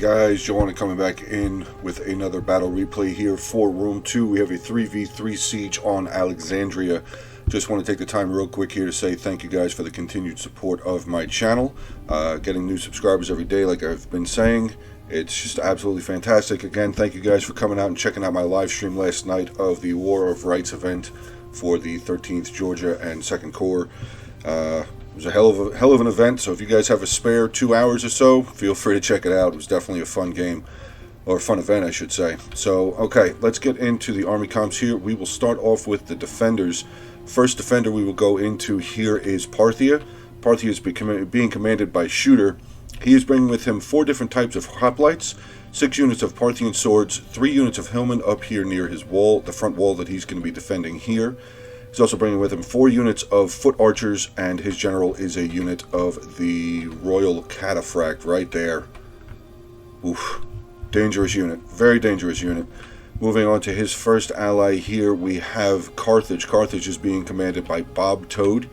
guys, Joanna coming back in with another battle replay here for Room 2. We have a 3v3 siege on Alexandria. Just want to take the time real quick here to say thank you guys for the continued support of my channel. Getting new subscribers every day, like I've been saying. It's just absolutely fantastic. Again, thank you guys for coming out and checking out my live stream last night of the War of Rights event for the 13th Georgia and 2nd Corps. It was a hell of an event, so if you guys have a spare 2 hours or so, feel free to check it out. It was definitely a fun game, or a fun event, I should say. So, okay, let's get into the Army comps here. We will start off with the defenders. First defender we will go into here is Parthian. Parthian is being commanded by Shooter. He is bringing with him 4 different types of hoplites, 6 units of Parthian swords, 3 units of hillmen up here near his wall, the front wall that he's going to be defending here. He's also bringing with him 4 units of foot archers, and his general is a unit of the Royal Cataphract right there. Oof. Dangerous unit. Very dangerous unit. Moving on to his first ally here, we have Carthage. Carthage is being commanded by Bob Toad.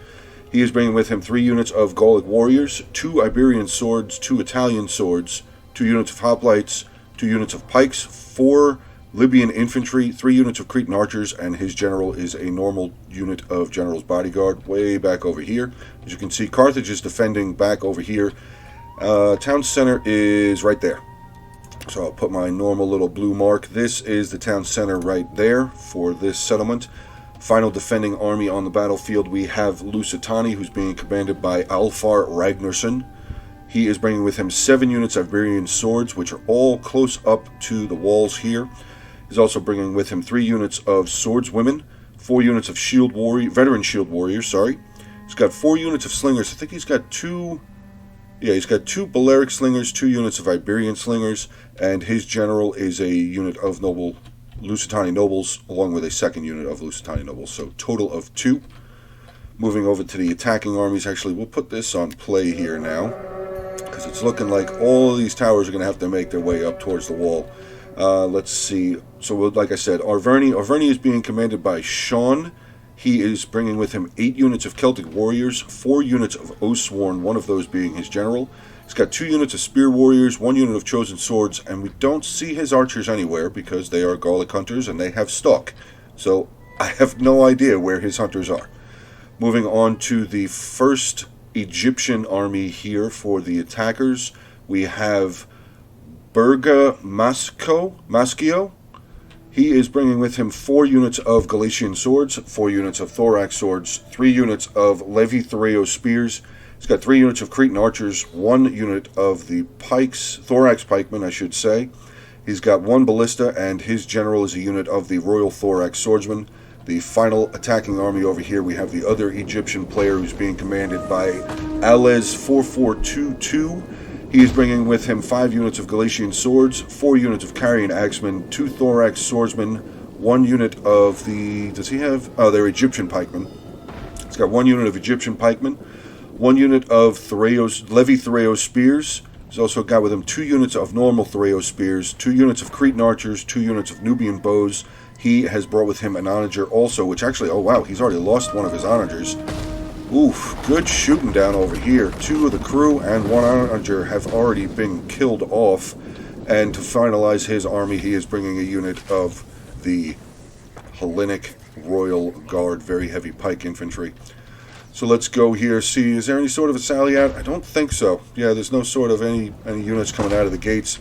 He is bringing with him 3 units of Gallic warriors, 2 Iberian swords, 2 Italian swords, 2 units of hoplites, 2 units of pikes, 4 Libyan infantry, 3 units of Cretan archers, and his general is a normal unit of General's Bodyguard way back over here. As you can see, Carthage is defending back over here. Town center is right there. So I'll put my normal little blue mark. This is the town center right there for this settlement. Final defending army on the battlefield, we have Lusitani, who's being commanded by Alfar Ragnarsson. He is bringing with him 7 units of Iberian swords, which are all close up to the walls here. He's also bringing with him 3 units of swordswomen, 4 units of veteran shield warriors, sorry. He's got 4 units of slingers. I think he's got 2 Balearic slingers, 2 units of Iberian slingers, and his general is a unit of Lusitani nobles, along with a 2nd unit of Lusitani nobles, so total of 2. Moving over to the attacking armies, actually we'll put this on play here now, because it's looking like all of these towers are going to have to make their way up towards the wall. Let's see. So, like I said, Arverni is being commanded by Sean. He is bringing with him 8 units of Celtic warriors, 4 units of Oathsworn, one of those being his general. He's got 2 units of spear warriors, 1 unit of chosen swords, and we don't see his archers anywhere because they are Gallic hunters and they have stock. So, I have no idea where his hunters are. Moving on to the first Egyptian army here for the attackers, we have Berga Maschio. He is bringing with him 4 units of Galatian swords, 4 units of thorax swords, 3 units of Levi Thoreo spears. He's got 3 units of Cretan archers, 1 unit of the pikes, thorax pikemen, I should say. He's got 1 ballista, and his general is a unit of the Royal Thorax swordsmen. The final attacking army over here, we have the other Egyptian player who's being commanded by Alez 4422. He is bringing with him 5 units of Galatian swords, 4 units of Carian axemen, 2 thorax swordsmen, 1 unit of the... Does he have... Oh, they're Egyptian pikemen. He's got 1 unit of Egyptian pikemen, 1 unit of Levi Thoreo spears. He's also got with him 2 units of normal Thoreo spears, 2 units of Cretan archers, 2 units of Nubian bows. He has brought with him an onager also, which actually... Oh, wow, he's already lost one of his onagers. Oof, good shooting down over here. 2 of the crew and 1 onager have already been killed off. And to finalize his army, he is bringing a unit of the Hellenic Royal Guard, very heavy pike infantry. So let's go here, see, is there any sort of a sally out? I don't think so. Yeah, there's no sort of any units coming out of the gates.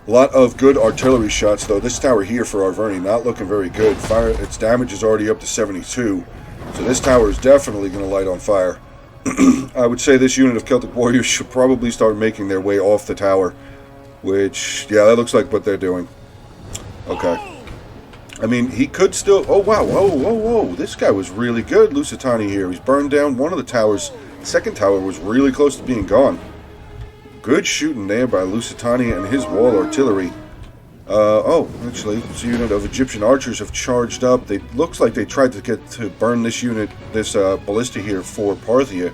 A lot of good artillery shots, though. This tower here for Arverni, not looking very good. Fire, its damage is already up to 72. So this tower is definitely going to light on fire. I would say this unit of Celtic warriors should probably start making their way off the tower. Which, yeah, that looks like what they're doing. Okay. I mean, he could still... Oh, wow. Whoa, whoa, whoa. This guy was really good, Lusitani here. He's burned down one of the towers. The 2nd tower was really close to being gone. Good shooting there by Lusitani and his wall artillery. Actually, this unit of Egyptian archers have charged up. It looks like they tried to get to burn this unit, this ballista here for Parthia.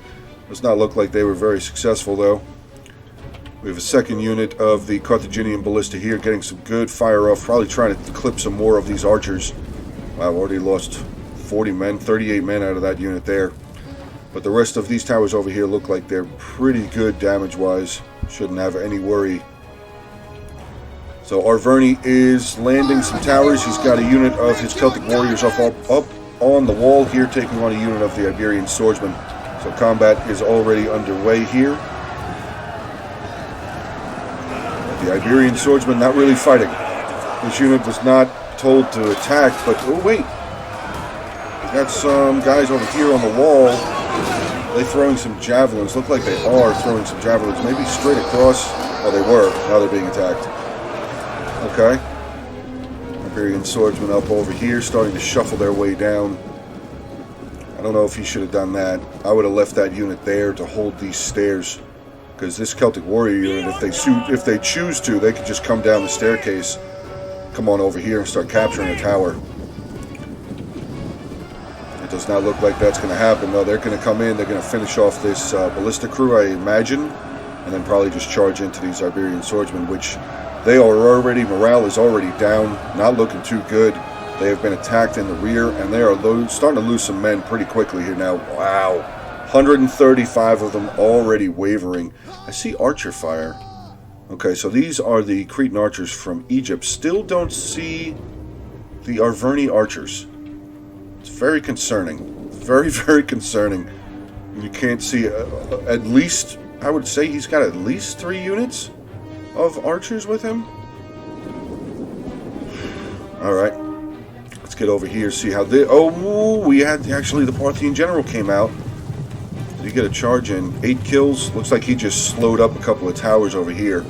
Does not look like they were very successful, though. We have a 2nd unit of the Carthaginian ballista here, getting some good fire off, probably trying to clip some more of these archers. I've already lost 40 men, 38 men out of that unit there. But the rest of these towers over here look like they're pretty good damage-wise. Shouldn't have any worry So Arverni is landing some towers. He's got a unit of his Celtic warriors up on the wall here, taking on a unit of the Iberian swordsmen. So combat is already underway here. The Iberian swordsman not really fighting. This unit was not told to attack, but oh wait, we got some guys over here on the wall. They throwing some javelins. Look like they are throwing some javelins, maybe straight across. Oh, they were. Now they're being attacked. Okay. Iberian swordsmen up over here, starting to shuffle their way down. I don't know if he should have done that. I would have left that unit there to hold these stairs. Because this Celtic warrior unit, if they choose to, they could just come down the staircase, come on over here and start capturing a tower. It does not look like that's going to happen, though. They're going to come in, they're going to finish off this ballista crew, I imagine, and then probably just charge into these Iberian swordsmen, which they are already, morale is already down, not looking too good. They have been attacked in the rear, and they are starting to lose some men pretty quickly here now. Wow. 135 of them already wavering. I see archer fire. Okay, so these are the Cretan archers from Egypt. Still don't see the Arverni archers. It's very concerning. Very, very concerning. You can't see at least, I would say he's got at least 3 units of archers with him. Alright. Let's get over here, see how they... Oh, we had actually the Parthian general came out. Did he get a charge in? 8 kills. Looks like he just slowed up a couple of towers over here,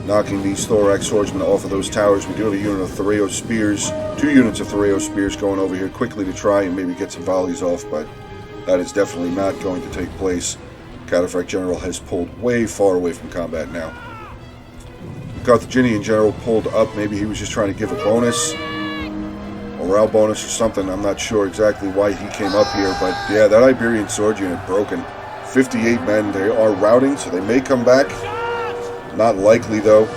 knocking these thorax swordsmen off of those towers. We do have a unit of Thoreo spears, 2 units of Thoreo spears going over here quickly to try and maybe get some volleys off, but that is definitely not going to take place. Cataphract general has pulled way far away from combat now. Carthaginian general pulled up. Maybe he was just trying to give a bonus, morale bonus or something. I'm not sure exactly why he came up here, but yeah, that Iberian sword unit broken. 58 men. They are routing, so they may come back. Not likely, though.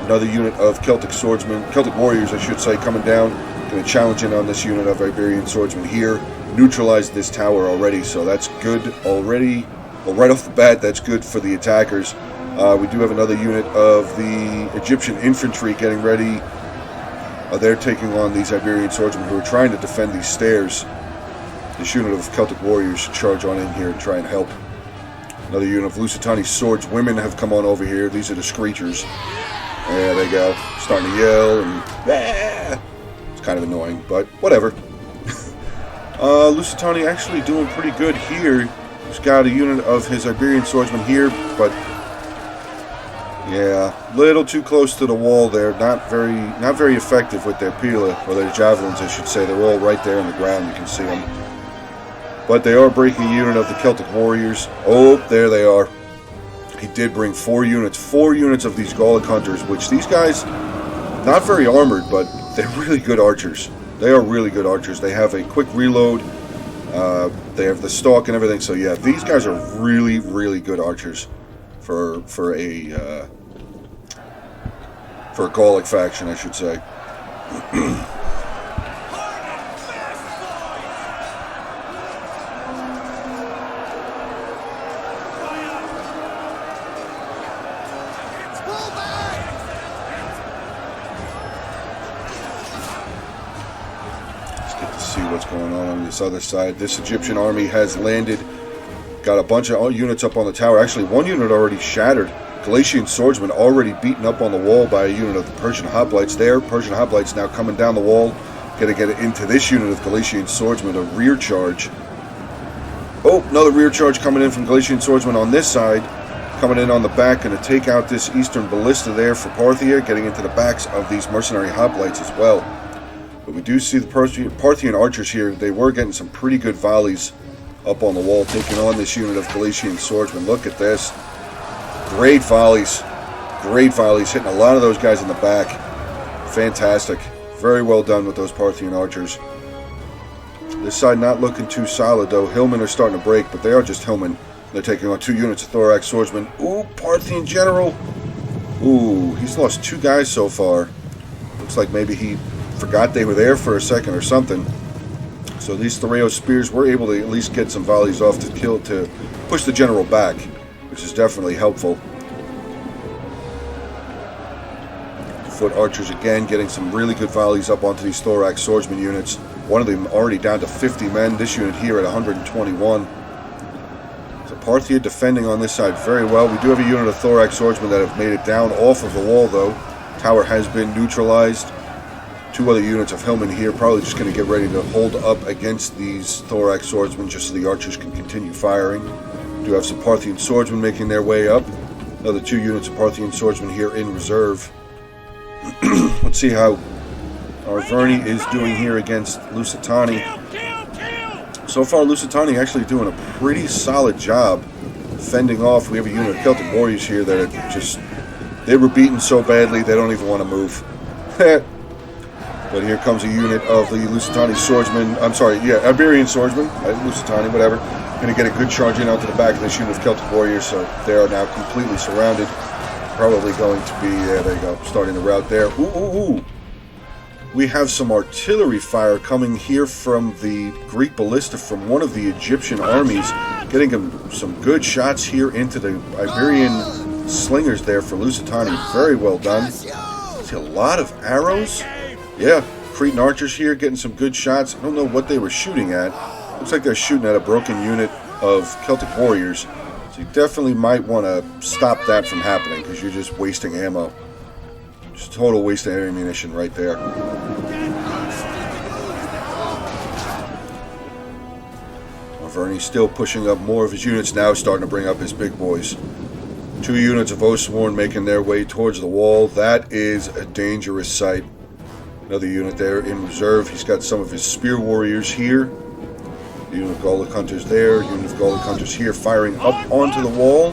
Another unit of Celtic swordsmen, Celtic warriors, I should say, coming down. Going to challenge in on this unit of Iberian swordsmen here. Neutralized this tower already, so that's good already. Well, right off the bat, that's good for the attackers. We do have another unit of the Egyptian infantry getting ready. They're taking on these Iberian swordsmen who are trying to defend these stairs. This unit of Celtic warriors should charge on in here and try and help. Another unit of Lusitani swords women have come on over here. These are the screechers. There they go. Starting to yell and... Ah! It's kind of annoying, but whatever. Lusitani actually doing pretty good here. He's got a unit of his Iberian swordsmen here, but... yeah, little too close to the wall there. Not very effective with their pila, or their javelins, I should say. They're all right there on the ground. You can see them. But they are breaking a unit of the Celtic warriors. Oh, there they are. He did bring 4 units. 4 units of these Gallic hunters, which these guys, not very armored, but they're really good archers. They are really good archers. They have a quick reload. They have the stalk and everything. So yeah, these guys are really, really good archers for a Gallic faction, I should say. What's going on this other side. This Egyptian army has landed, got a bunch of units up on the tower. Actually, 1 unit already shattered. Galatian swordsmen already beaten up on the wall by a unit of the Persian hoplites there. Persian hoplites now coming down the wall, gonna get into this unit of Galatian swordsmen, a rear charge. Oh, another rear charge coming in from Galatian swordsmen on this side, coming in on the back, gonna take out this eastern ballista there for Parthia, getting into the backs of these mercenary hoplites as well. But we do see the Parthian archers here. They were getting some pretty good volleys up on the wall, taking on this unit of Galatian swordsmen. Look at this. Great volleys. Great volleys, hitting a lot of those guys in the back. Fantastic. Very well done with those Parthian archers. This side not looking too solid, though. Hillmen are starting to break, but they are just Hillmen. They're taking on 2 units of thorax swordsmen. Ooh, Parthian general. Ooh, he's lost 2 guys so far. Looks like maybe he forgot they were there for a second or something. So these Thoreo spears were able to at least get some volleys off to push the general back, which is definitely helpful. foot archers again, getting some really good volleys up onto these thorax swordsman units. One of them already down to 50 men. This unit here at 121. So Parthian defending on this side very well. We do have a unit of thorax swordsmen that have made it down off of the wall, though. Tower has been neutralized. Two other units of Hillmen here, probably just going to get ready to hold up against these thorax swordsmen just so the archers can continue firing. We do have some Parthian swordsmen making their way up. Another 2 units of Parthian swordsmen here in reserve. Let's see how Arverni is doing here against Lusitani. So far, Lusitani actually doing a pretty solid job fending off. We have a unit of Celtic warriors here that are just... They were beaten so badly they don't even want to move. But here comes a unit of the Lusitani swordsmen. I'm sorry, yeah, Iberian swordsmen. Lusitani, whatever. Going to get a good charge in onto the back of this unit of Celtic warriors, so they are now completely surrounded. Probably going to be, yeah, there you go, starting the rout there. Ooh. We have some artillery fire coming here from the Greek ballista from one of the Egyptian armies, getting some good shots here into the Iberian slingers there for Lusitani. Very well done. See a lot of arrows. Yeah, Cretan archers here getting some good shots. I don't know what they were shooting at. Looks like they're shooting at a broken unit of Celtic warriors. So you definitely might want to stop that from happening because you're just wasting ammo. Just total waste of ammunition right there. Arverni still pushing up more of his units now, starting to bring up his big boys. 2 units of Oathsworn making their way towards the wall. That is a dangerous sight. Another unit there in reserve. He's got some of his spear warriors here. Unit of Gallic hunters there. Unit of Gallic hunters here firing up onto the wall.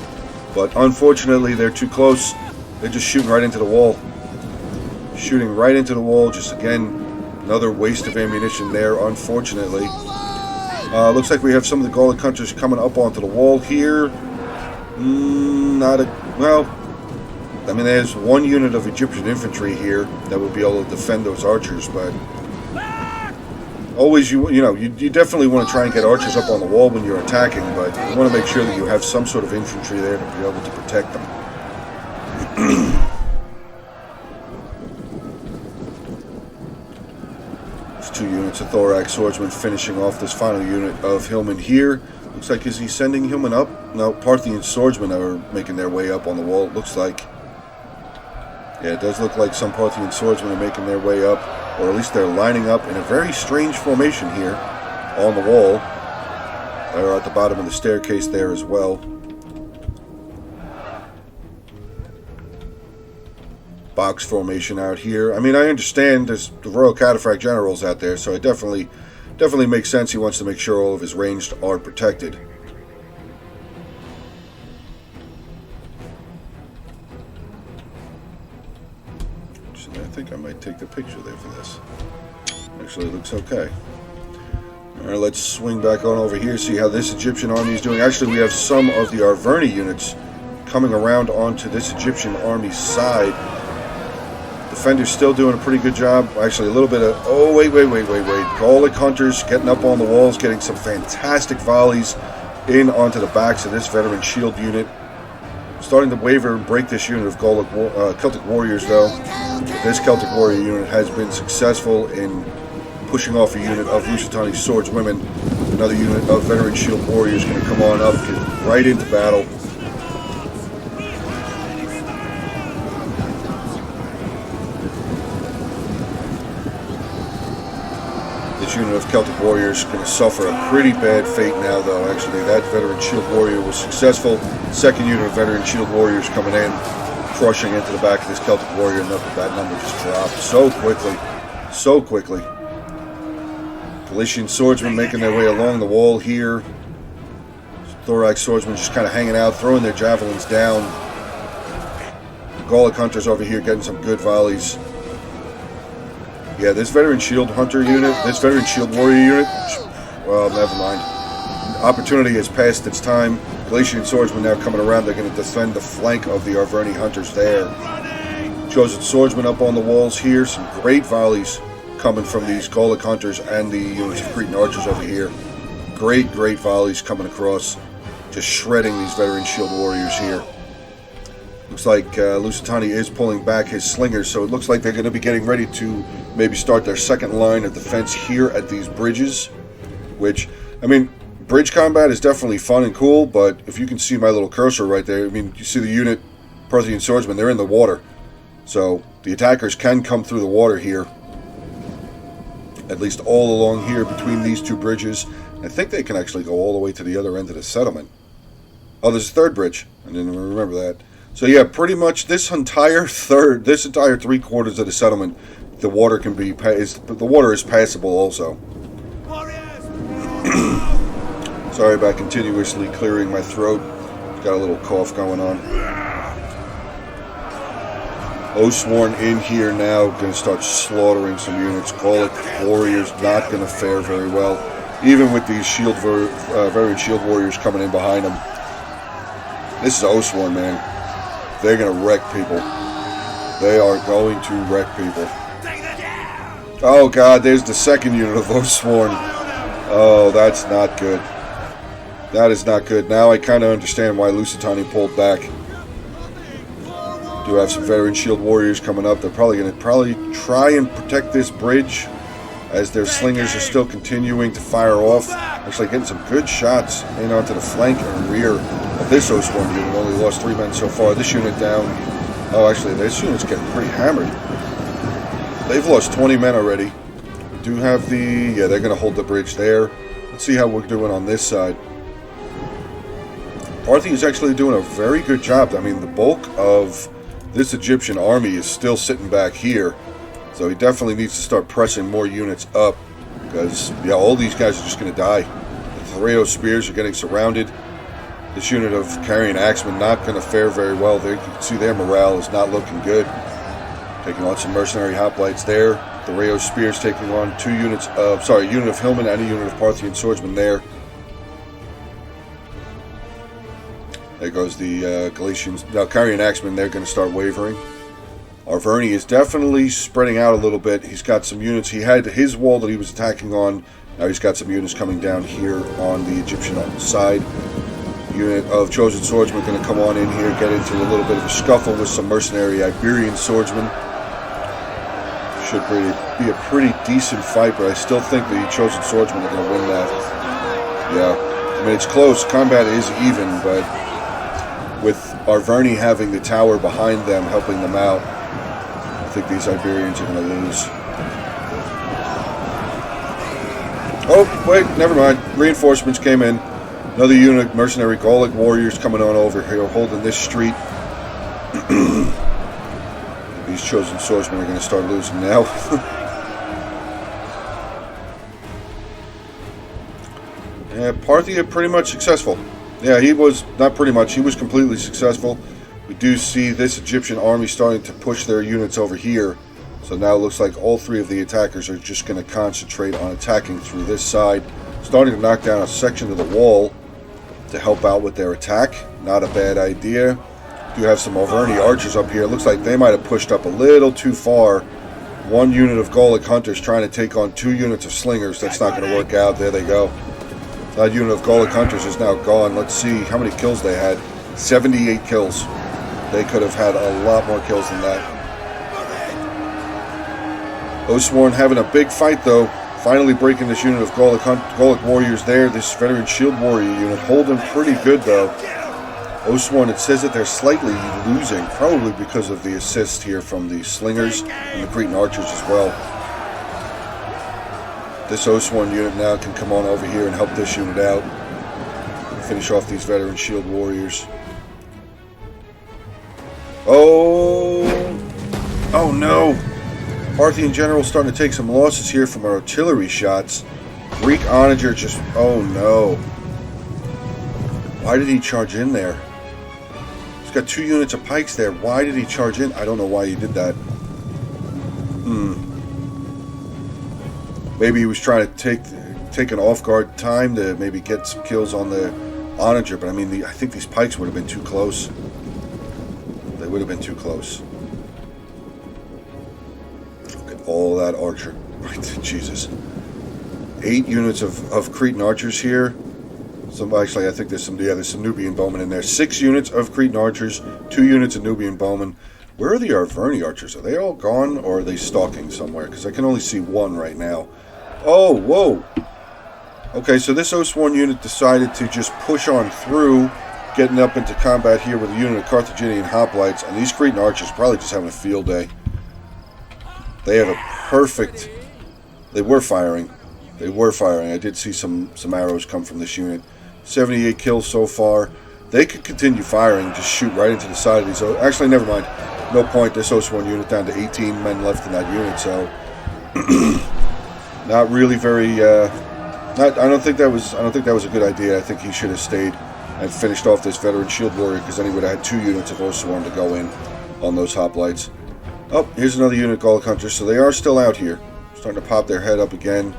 But unfortunately, they're too close. They're just shooting right into the wall. Shooting right into the wall. Just again, another waste of ammunition there, unfortunately. Looks like we have some of the Gallic hunters coming up onto the wall here. Well, I mean, there's 1 unit of Egyptian infantry here that would be able to defend those archers, but always, you definitely want to try and get archers up on the wall when you're attacking, but you want to make sure that you have some sort of infantry there to be able to protect them. There's 2 units of thorax swordsmen finishing off this final unit of Hillmen here. Looks like, is he sending Hillmen up? No, Parthian swordsmen are making their way up on the wall, it looks like. Yeah, it does look like some Parthian swordsmen are making their way up, or at least they're lining up in a very strange formation here on the wall. They're at the bottom of the staircase there as well. Box formation out here. I mean, I understand there's the Royal Cataphract Generals out there, so it definitely makes sense. He wants to make sure all of his ranged are protected. I think I might take the picture there for this. Actually, it looks okay. Alright, let's swing back on over here, see how this Egyptian army is doing. Actually, we have some of the Arverni units coming around onto this Egyptian army's side. Defender's still doing a pretty good job. Actually, a little bit of... Oh, wait. Gallic hunters getting up on the walls, getting some fantastic volleys in onto the backs of this veteran shield unit. Starting to waver and break this unit of Celtic warriors, though. This Celtic warrior unit has been successful in pushing off a unit of Lusitani swordswomen. Another unit of veteran shield warriors going to come on up, get right into battle. This unit of Celtic warriors going to suffer a pretty bad fate now, though. Actually, that veteran shield warrior was successful. Second unit of veteran shield warriors coming in, crushing into the back of this Celtic warrior, and that number just dropped so quickly. Galician swordsmen making their way along the wall here. Thorax swordsmen just kind of hanging out, throwing their javelins down. The Gallic hunters over here getting some good volleys. Yeah, this veteran shield hunter unit, this veteran shield warrior unit, well, never mind. Opportunity has passed its time. Galician swordsmen now coming around. They're going to defend the flank of the Arverni hunters there. Chosen swordsmen up on the walls here. Some great volleys coming from these Gallic hunters and the units of Cretan archers over here. Great volleys coming across. Just shredding these veteran shield warriors here. Looks like Lusitani is pulling back his slingers, so it looks like they're going to be getting ready to maybe start their second line of defense here at these bridges. Which, I mean, bridge combat is definitely fun and cool, but if you can see my little cursor right there, I mean, you see the unit, Parthian swordsmen, they're in the water. So the attackers can come through the water here. At least all along here between these two bridges. I think they can actually go all the way to the other end of the settlement. Oh, there's a third bridge. I didn't even remember that. So yeah, pretty much this entire three-quarters of the settlement, the water can be the water is passable also. Sorry about continuously clearing my throat. Got a little cough going on. Oathsworn in here now, going to start slaughtering some units. Gallic warriors not going to fare very well, even with these variant shield warriors coming in behind them. This is Oathsworn, man. They're going to wreck people. They are going to wreck people. Oh god, there's the second unit of Oathsworn. Oh, that's not good. That is not good. Now I kind of understand why Lusitani pulled back. Do have some veteran shield warriors coming up. They're probably going to try and protect this bridge as their slingers are still continuing to fire off. Actually getting some good shots in onto the flank and rear of this Oathsworn unit. Only lost 3 men so far. This unit down. Oh, actually, this unit's getting pretty hammered. They've lost 20 men already. We do have the... Yeah, they're going to hold the bridge there. Let's see how we're doing on this side. Parthian is actually doing a very good job. I mean, the bulk of this Egyptian army is still sitting back here. So he definitely needs to start pressing more units up. Because, yeah, all these guys are just going to die. The Threo spears are getting surrounded. This unit of carrying axemen not going to fare very well. There, you can see their morale is not looking good. Taking on some mercenary hoplites there. The Threo spears taking on a unit of hillmen and a unit of Parthian swordsmen there. There goes the Galatians. Now, carrying axemen, they're going to start wavering. Arverni is definitely spreading out a little bit. He's got some units. He had his wall that he was attacking on. Now he's got some units coming down here on the Egyptian side. Unit of chosen swordsmen going to come on in here, get into a little bit of a scuffle with some mercenary Iberian swordsmen. Should be a pretty decent fight, but I still think the chosen swordsmen are going to win that. Yeah, I mean, it's close. Combat is even, but with Arverni having the tower behind them, helping them out, I think these Iberians are going to lose. Oh, wait, never mind. Reinforcements came in. Another unit, mercenary Gallic warriors coming on over here, holding this street. These chosen swordsmen are going to start losing now. Yeah, Parthian pretty much successful. Yeah, he was, not pretty much, he was completely successful. We do see this Egyptian army starting to push their units over here. So now it looks like all three of the attackers are just going to concentrate on attacking through this side. Starting to knock down a section of the wall to help out with their attack. Not a bad idea. Do have some Arverni archers up here. It looks like they might have pushed up a little too far. One unit of Gallic hunters trying to take on 2 units of slingers. That's not going to work out. There they go. That unit of Gallic hunters is now gone. Let's see how many kills they had. 78 kills. They could have had a lot more kills than that. Oathsworn having a big fight though. Finally breaking this unit of Gallic warriors there. This veteran shield warrior unit holding pretty good though. Oathsworn, it says that they're slightly losing, probably because of the assist here from the slingers and the Cretan archers as well. This Oathsworn unit now can come on over here and help this unit out. Finish off these veteran shield warriors. Oh no! Parthian general starting to take some losses here from artillery shots. Greek onager just, oh no. Why did he charge in there? He's got 2 units of pikes there. Why did he charge in? I don't know why he did that. Maybe he was trying to take an off-guard time to maybe get some kills on the onager, but I mean, I think these pikes would have been too close. They would have been too close. Look at all that archer. Right, Jesus. 8 units of Cretan archers here. Actually, I think there's some Nubian bowmen in there. 6 units of Cretan archers, 2 units of Nubian bowmen. Where are the Arverni archers? Are they all gone, or are they stalking somewhere? Because I can only see one right now. Oh, whoa! Okay, so this Oathsworn unit decided to just push on through, getting up into combat here with a unit of Carthaginian hoplites, and these Cretan archers are probably just having a field day. They have a perfect... They were firing. They were firing. I did see some arrows come from this unit. 78 kills so far. They could continue firing, just shoot right into the side of these... Actually, never mind. No point. This Oathsworn unit down to 18 men left in that unit, so... not really very... I don't think that was a good idea. I think he should have stayed and finished off this veteran shield warrior, because then he would have had 2 units of Oathsworn to go in on those hoplites. Oh, here's another unit of Gallic hunters. So they are still out here. Starting to pop their head up again.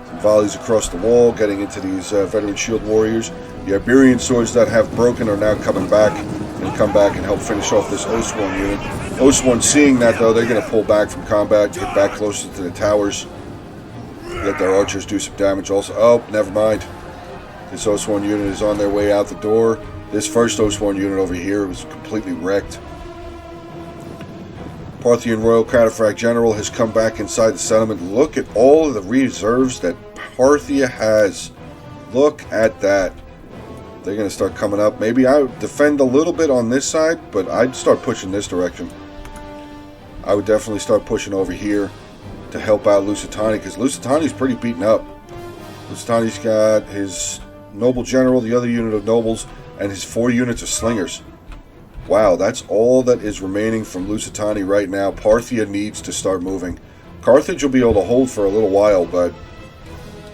Some volleys across the wall, getting into these veteran shield warriors. The Iberian swords that have broken are now coming back, and come back and help finish off this Oathsworn unit. Oathsworn, seeing that though, they're going to pull back from combat, get back closer to the towers, let their archers do some damage also. Oh, never mind. This Oathsworn unit is on their way out the door. This first Oathsworn unit over here was completely wrecked. Parthian Royal Cataphract General has come back inside the settlement. Look at all of the reserves that Parthia has. Look at that. They're going to start coming up. Maybe I would defend a little bit on this side, but I'd start pushing this direction. I would definitely start pushing over here to help out Lusitani, because Lusitani's pretty beaten up. Lusitani's got his noble general, the other unit of nobles, and his 4 units of slingers. Wow, that's all that is remaining from Lusitani right now. Parthia needs to start moving. Carthage will be able to hold for a little while, but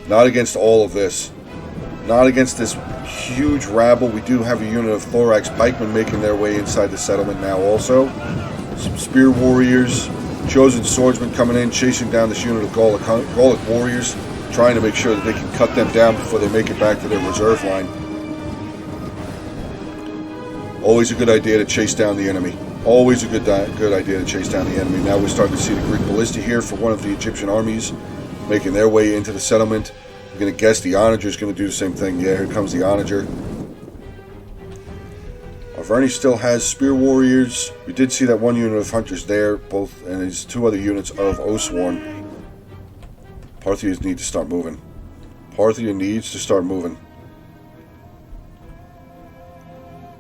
not against all of this. Not against this huge rabble. We do have a unit of Thorax pikemen making their way inside the settlement now also. Some spear warriors, chosen swordsmen coming in, chasing down this unit of Gallic warriors, trying to make sure that they can cut them down before they make it back to their reserve line. Always a good idea to chase down the enemy. Always a good idea to chase down the enemy. Now we're starting to see the Greek ballista here for one of the Egyptian armies making their way into the settlement. I'm going to guess the Onager is going to do the same thing. Yeah, here comes the Onager. Arverni still has spear warriors. We did see that one unit of hunters there, both, and his 2 other units of Oathsworn. Parthians need to start moving. Parthia needs to start moving.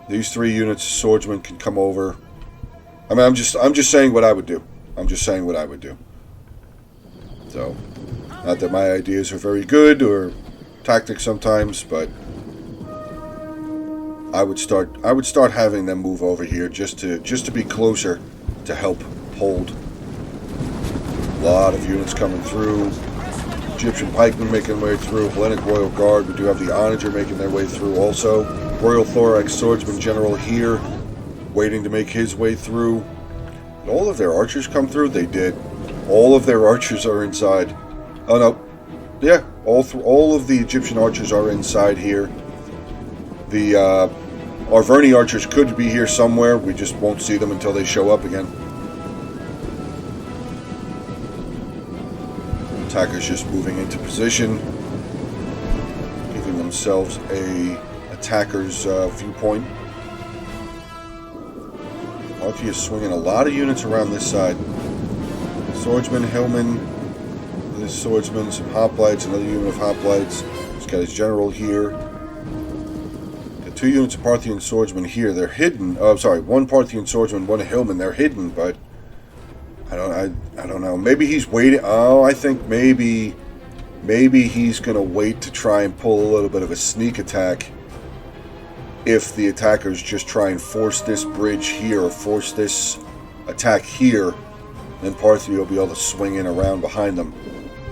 These 3 units of swordsmen can come over. I mean, I'm just saying what I would do. I'm just saying what I would do. So, not that my ideas are very good or tactics sometimes, but I would start having them move over here just to be closer to help hold. A lot of units coming through. Egyptian pikemen making their way through. Hellenic Royal Guard. We do have the Onager making their way through also. Royal Thorax Swordsman General here, waiting to make his way through. Did all of their archers come through? They did. All of their archers are inside. Oh no. Yeah, all of the Egyptian archers are inside here. The Arverni archers could be here somewhere. We just won't see them until they show up again. Attackers just moving into position, giving themselves a attacker's viewpoint. Parthia is swinging a lot of units around this side. Swordsman, Hillman, this swordsman, some hoplites, another unit of hoplites. He's got his general here. Got 2 units of Parthian swordsmen here. They're hidden. Oh, I'm sorry, 1 Parthian swordsman, 1 Hillman. They're hidden, but I don't know. Maybe he's waiting. Oh, I think maybe he's gonna wait to try and pull a little bit of a sneak attack. If the attackers just try and force this bridge here, or force this attack here, then Parthia will be able to swing in around behind them.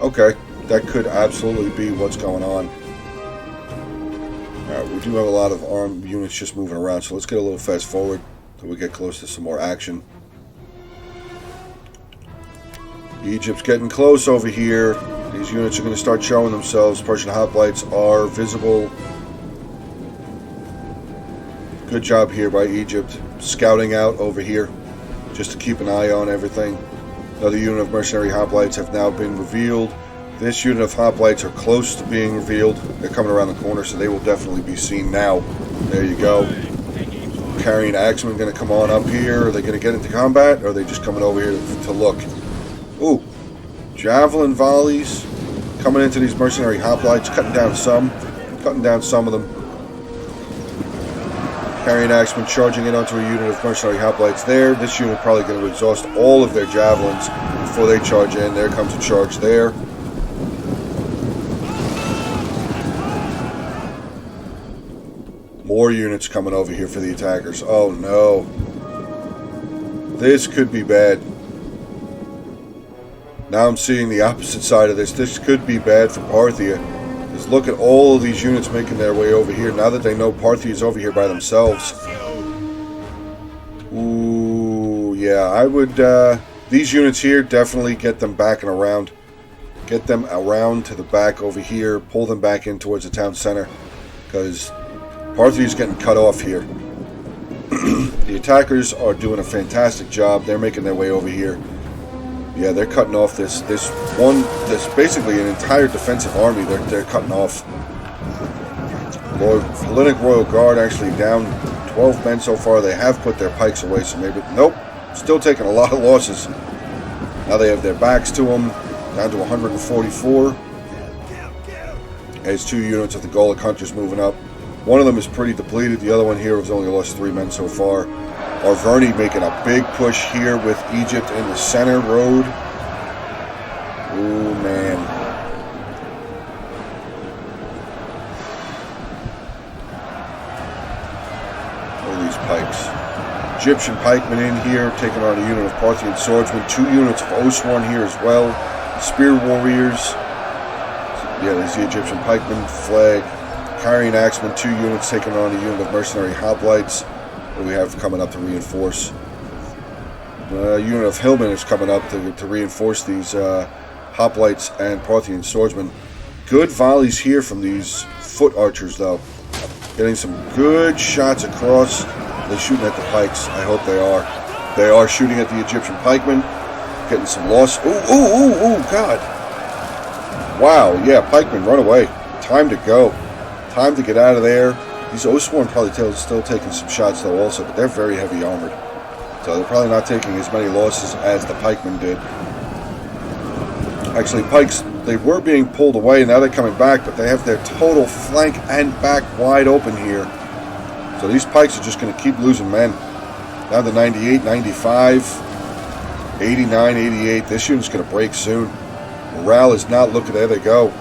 Okay, that could absolutely be what's going on. Alright, we do have a lot of armed units just moving around, so let's get a little fast forward till we get close to some more action. Egypt's getting close over here. These units are going to start showing themselves. Persian hoplites are visible. Good job here by Egypt, scouting out over here, just to keep an eye on everything. Another unit of mercenary hoplites have now been revealed. This unit of hoplites are close to being revealed. They're coming around the corner, so they will definitely be seen now. There you go. Carrying axemen going to come on up here. Are they going to get into combat, or are they just coming over here to look? Ooh. Javelin volleys coming into these mercenary hoplites, cutting down some of them. Carrying axemen charging in onto a unit of mercenary hoplites there. This unit probably going to exhaust all of their javelins before they charge in. There comes a charge there. More units coming over here for the attackers. Oh no. This could be bad. Now I'm seeing the opposite side of this. This could be bad for Parthia. Just look at all of these units making their way over here. Now that they know Parthia is over here by themselves. Ooh, yeah, I would... these units here, definitely get them back and around. Get them around to the back over here. Pull them back in towards the town center. Because Parthia is getting cut off here. The attackers are doing a fantastic job. They're making their way over here. Yeah, they're cutting off this basically an entire defensive army. They're cutting off. Hellenic Royal Guard actually down 12 men so far. They have put their pikes away, so maybe... Nope. Still taking a lot of losses. Now they have their backs to them. Down to 144. As 2 units of the Gallic Hunters moving up. One of them is pretty depleted. The other one here has only lost 3 men so far. Arverni making a big push here with Egypt in the center road. Ooh, man. Look at these pikes. Egyptian pikemen in here, taking on a unit of Parthian swordsmen. 2 units of Oswan here as well. Spear warriors. Yeah, there's the Egyptian pikemen flag. Carrying axemen, 2 units taking on a unit of mercenary hoplites. We have coming up to reinforce. A unit of hillmen is coming up to reinforce these hoplites and Parthian swordsmen. Good volleys here from these foot archers, though. Getting some good shots across. They're shooting at the pikes. I hope they are. They are shooting at the Egyptian pikemen. Getting some loss. Ooh, ooh, ooh, ooh, God. Wow, yeah, pikemen, run away. Time to go. Time to get out of there. These Osworn probably still taking some shots though also, but they're very heavy armored. So they're probably not taking as many losses as the pikemen did. Actually, pikes, they were being pulled away, now they're coming back, but they have their total flank and back wide open here. So these pikes are just going to keep losing men. Down to 98, 95, 89, 88. This unit's going to break soon. Morale is not looking, there they go.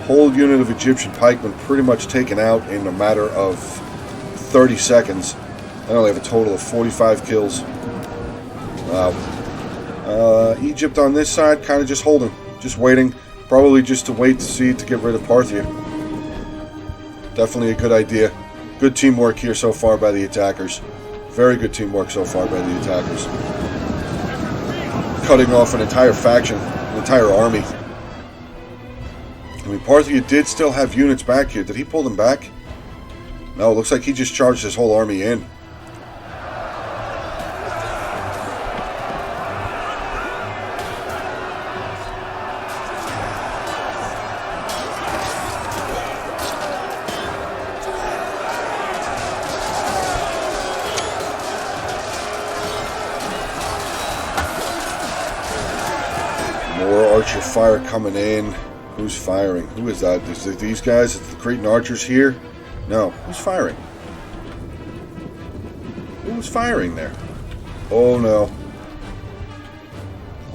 Whole unit of Egyptian pikemen pretty much taken out in a matter of 30 seconds. I only have a total of 45 kills. Wow. Egypt on this side, kind of just holding, just waiting. Probably just to wait to get rid of Parthia. Definitely a good idea. Good teamwork here so far by the attackers. Very good teamwork so far by the attackers. Cutting off an entire faction, an entire army. I mean, Parthia did still have units back here. Did he pull them back? No, it looks like he just charged his whole army in. More archer fire coming in. Who's firing? Who is that? Is it these guys? Is the Cretan archers here? No. Who's firing? Who's firing there? Oh no.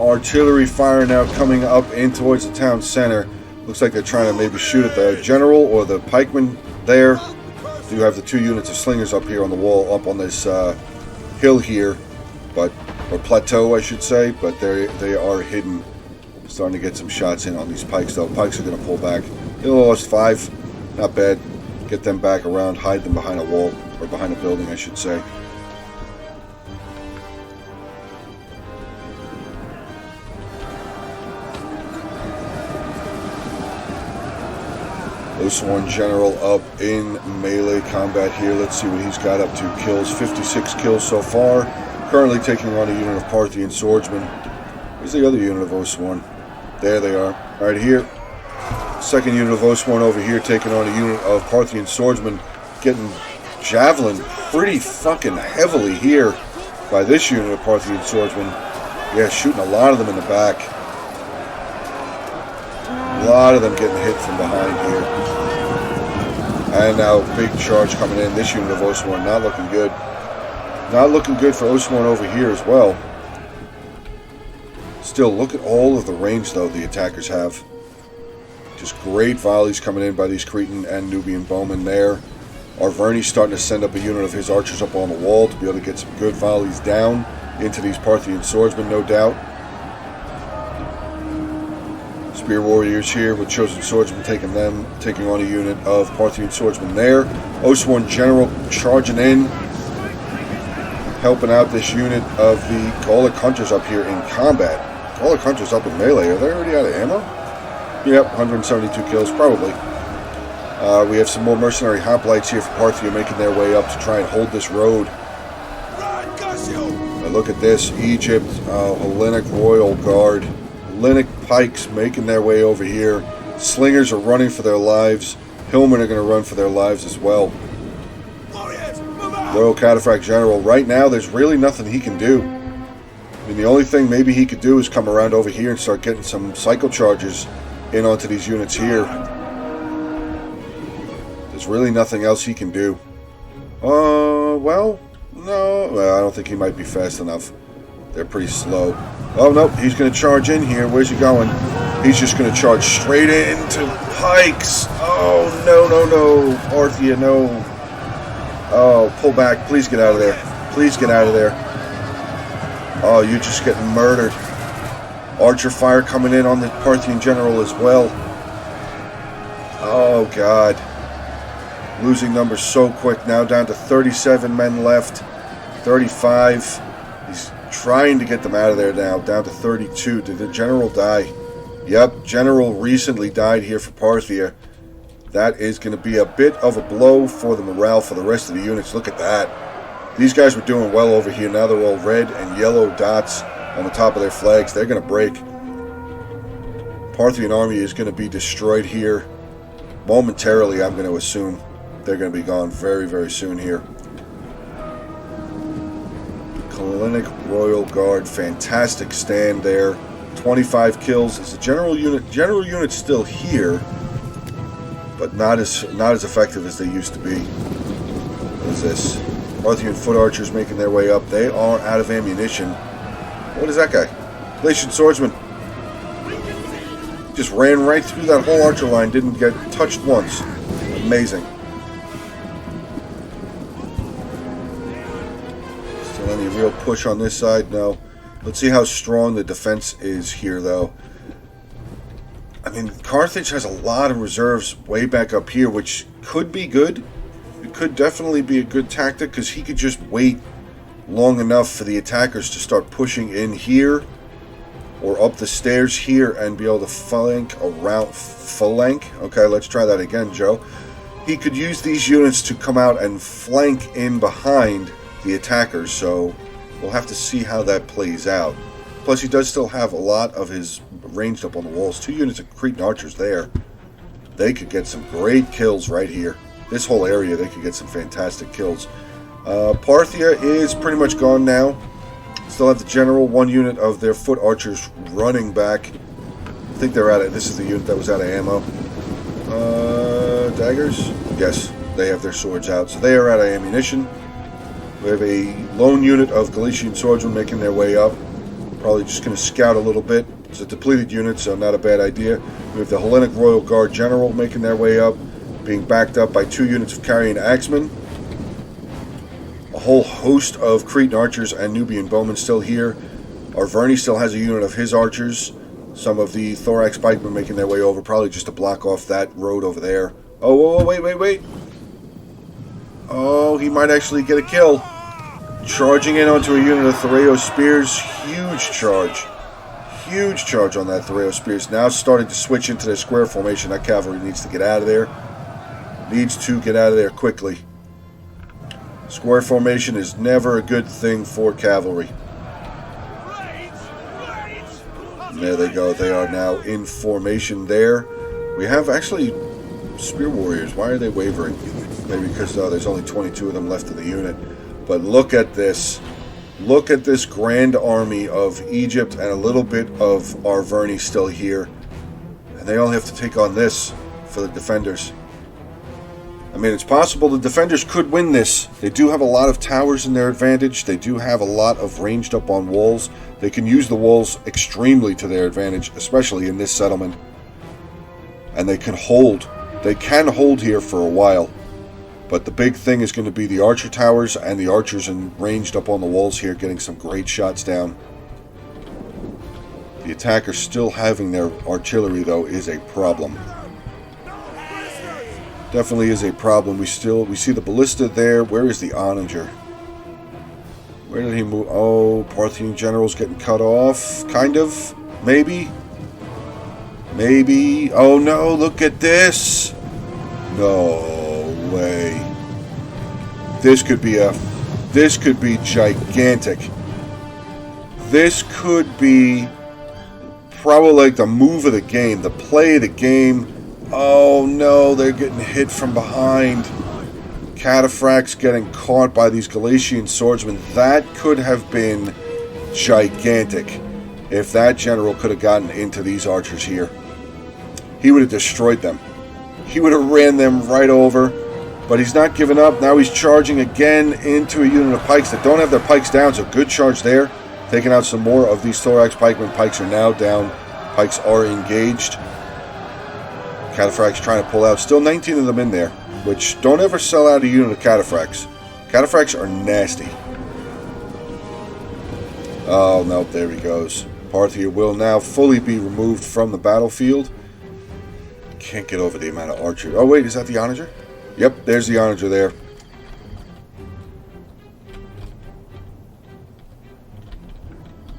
Artillery fire now coming up in towards the town center. Looks like they're trying to maybe shoot at the general or the pikemen there. Do have the 2 units of slingers up here on the wall, up on this hill here, or plateau I should say, but they are hidden. Starting to get some shots in on these pikes though. Pikes are going to pull back. They lost 5. Not bad. Get them back around. Hide them behind a wall. Or behind a building I should say. Oswan General up in melee combat here. Let's see what he's got up to. Kills. 56 kills so far. Currently taking on a unit of Parthian swordsmen. Where's the other unit of Oswan? There they are. Right here. Second unit of Osborne over here taking on a unit of Parthian swordsmen. Getting javelin pretty fucking heavily here by this unit of Parthian swordsmen. Yeah, shooting a lot of them in the back. A lot of them getting hit from behind here. And now big charge coming in. This unit of Osborne not looking good. Not looking good for Osborne over here as well. Still, look at all of the range, though, the attackers have. Just great volleys coming in by these Cretan and Nubian bowmen there. Arverni's starting to send up a unit of his archers up on the wall to be able to get some good volleys down into these Parthian swordsmen, no doubt. Spear warriors here with chosen swordsmen taking on a unit of Parthian swordsmen there. Osborne general charging in, helping out this unit of the Gallic hunters up here in combat. Gallic hunters up in melee. Are they already out of ammo? Yep, 172 kills, probably. We have some more mercenary hoplites here for Parthia making their way up to try and hold this road. Now look at this. Egypt, Hellenic Royal Guard. Hellenic pikes making their way over here. Slingers are running for their lives. Hillmen are going to run for their lives as well. Royal Cataphract General. Right now, there's really nothing he can do. I mean, the only thing maybe he could do is come around over here and start getting some cycle charges in onto these units here. There's really nothing else he can do. Well, no. Well, I don't think he might be fast enough. They're pretty slow. Oh, no, he's going to charge in here. Where's he going? He's just going to charge straight into pikes. Oh, no. Parthia, no. Oh, pull back. Please get out of there. Please get out of there. Oh, you're just getting murdered. Archer fire coming in on the Parthian general as well. Oh, God. Losing numbers so quick now, down to 37 men left. 35. He's trying to get them out of there now, down to 32. Did the general die? Yep, general recently died here for Parthia. That is going to be a bit of a blow for the morale for the rest of the units. Look at that. These guys were doing well over here. Now they're all red and yellow dots on the top of their flags. They're going to break. Parthian army is going to be destroyed here momentarily, I'm going to assume. They're going to be gone very, very soon here. Hellenic Royal Guard, fantastic stand there. 25 kills. Is the general unit still here, but not as effective as they used to be. What is this? Parthian foot archers making their way up. They are out of ammunition. What is that guy? Galatian swordsman. Just ran right through that whole archer line. Didn't get touched once. Amazing. Still any real push on this side? No. Let's see how strong the defense is here, though. I mean, Carthage has a lot of reserves way back up here, which could be good. It could definitely be a good tactic, because he could just wait long enough for the attackers to start pushing in here or up the stairs here and be able to flank around. Okay, let's try that again, Joe. He could use these units to come out and flank in behind the attackers, so we'll have to see how that plays out. Plus, he does still have a lot of his ranged up on the walls. 2 units of Cretan archers there. They could get some great kills right here. This whole area, they could get some fantastic kills. Parthia is pretty much gone now. Still have the general, 1 unit of their foot archers running back. I think they're out of... This is the unit that was out of ammo. Daggers? Yes, they have their swords out. So they are out of ammunition. We have a lone unit of Galician swordsmen making their way up. Probably just going to scout a little bit. It's a depleted unit, so not a bad idea. We have the Hellenic Royal Guard General making their way up, being backed up by 2 units of Carian Axemen. A whole host of Cretan archers and Nubian bowmen still here. Arverni still has a unit of his archers. Some of the Thorax pikemen making their way over, probably just to block off that road over there. Oh, wait. Oh, he might actually get a kill. Charging in onto a unit of Thoreo Spears. Huge charge. Huge charge on that Thoreo Spears. Now starting to switch into their square formation. That cavalry needs to get out of there. Needs to get out of there quickly. Square formation is never a good thing for cavalry. There they go. They are now in formation there. We have actually spear warriors. Why are they wavering? Maybe because there's only 22 of them left in the unit. But look at this. Look at this grand army of Egypt and a little bit of Arverni still here. And they all have to take on this for the defenders. I mean, it's possible the defenders could win this. They do have a lot of towers in their advantage. They do have a lot of ranged up on walls. They can use the walls extremely to their advantage, especially in this settlement. And they can hold. They can hold here for a while. But the big thing is going to be the archer towers and the archers ranged up on the walls here, getting some great shots down. The attackers still having their artillery, though, is a problem. Definitely is a problem. We see the ballista there. Where is the onager? Where did he move? Oh, Parthian general's getting cut off. Kind of. Maybe. Maybe. Oh no, look at this. No way. This could be gigantic. This could be probably like the move of the game, the play of the game. Oh no, they're getting hit from behind. Cataphracts getting caught by these Galatian swordsmen. That could have been gigantic if that general could have gotten into these archers here. He would have destroyed them. He would have ran them right over. But he's not giving up. Now he's charging again into a unit of pikes that don't have their pikes down. So good charge there. Taking out some more of these thorax pikemen. Pikes are now down. Pikes are engaged. Cataphracts trying to pull out. Still 19 of them in there. Which, don't ever sell out a unit of cataphracts. Cataphracts are nasty. Oh, no, there he goes. Parthia will now fully be removed from the battlefield. Can't get over the amount of archery. Oh, wait, is that the onager? Yep, there's the onager there.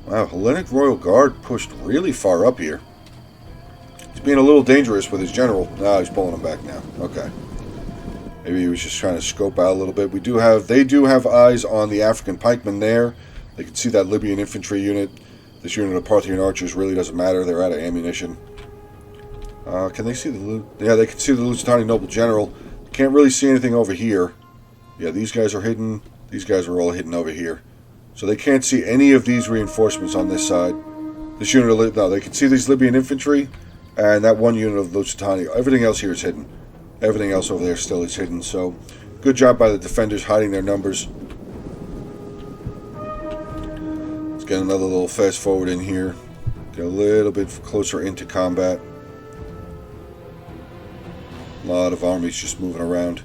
Wow, Hellenic Royal Guard pushed really far up here. He's being a little dangerous with his general. No, he's pulling him back now. Okay. Maybe he was just trying to scope out a little bit. They do have eyes on the African pikemen there. They can see that Libyan infantry unit. This unit of Parthian archers really doesn't matter. They're out of ammunition. Can they see the... Yeah, they can see the Lusitani noble general. Can't really see anything over here. Yeah, these guys are hidden. These guys are all hidden over here. So they can't see any of these reinforcements on this side. This unit of... No, they can see these Libyan infantry and that one unit of Lusitani. Everything else here is hidden. Everything else over there still is hidden. So, good job by the defenders hiding their numbers. Let's get another little fast forward in here. Get a little bit closer into combat. A lot of armies just moving around.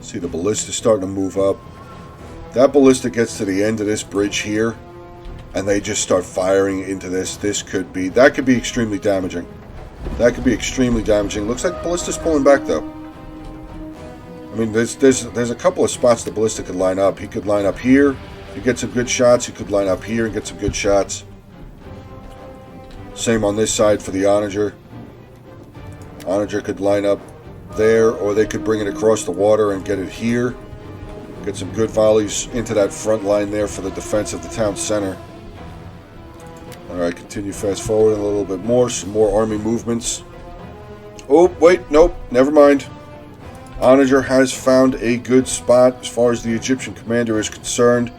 See the ballista starting to move up. That ballista gets to the end of this bridge here, and they just start firing into this. That could be extremely damaging. That could be extremely damaging. Looks like ballista's pulling back though. I mean, there's a couple of spots the ballista could line up. He could line up here. He gets some good shots. He could line up here and get some good shots. Same on this side for the onager. Onager could line up there, or they could bring it across the water and get it here. Get some good volleys into that front line there for the defense of the town center. Alright, continue fast forward a little bit more. Some more army movements. Oh, wait, nope, never mind. Onager has found a good spot as far as the Egyptian commander is concerned.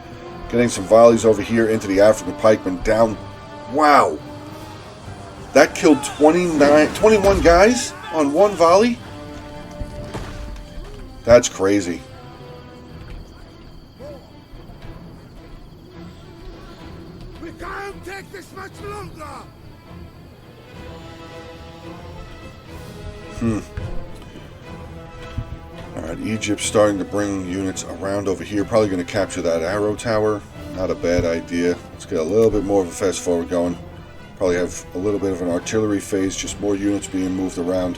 Getting some volleys over here into the African pikemen down. Wow. That killed 21 guys on one volley? That's crazy. We can't take this much longer. Alright, Egypt's starting to bring units around over here. Probably going to capture that arrow tower. Not a bad idea. Let's get a little bit more of a fast forward going. Probably have a little bit of an artillery phase, just more units being moved around.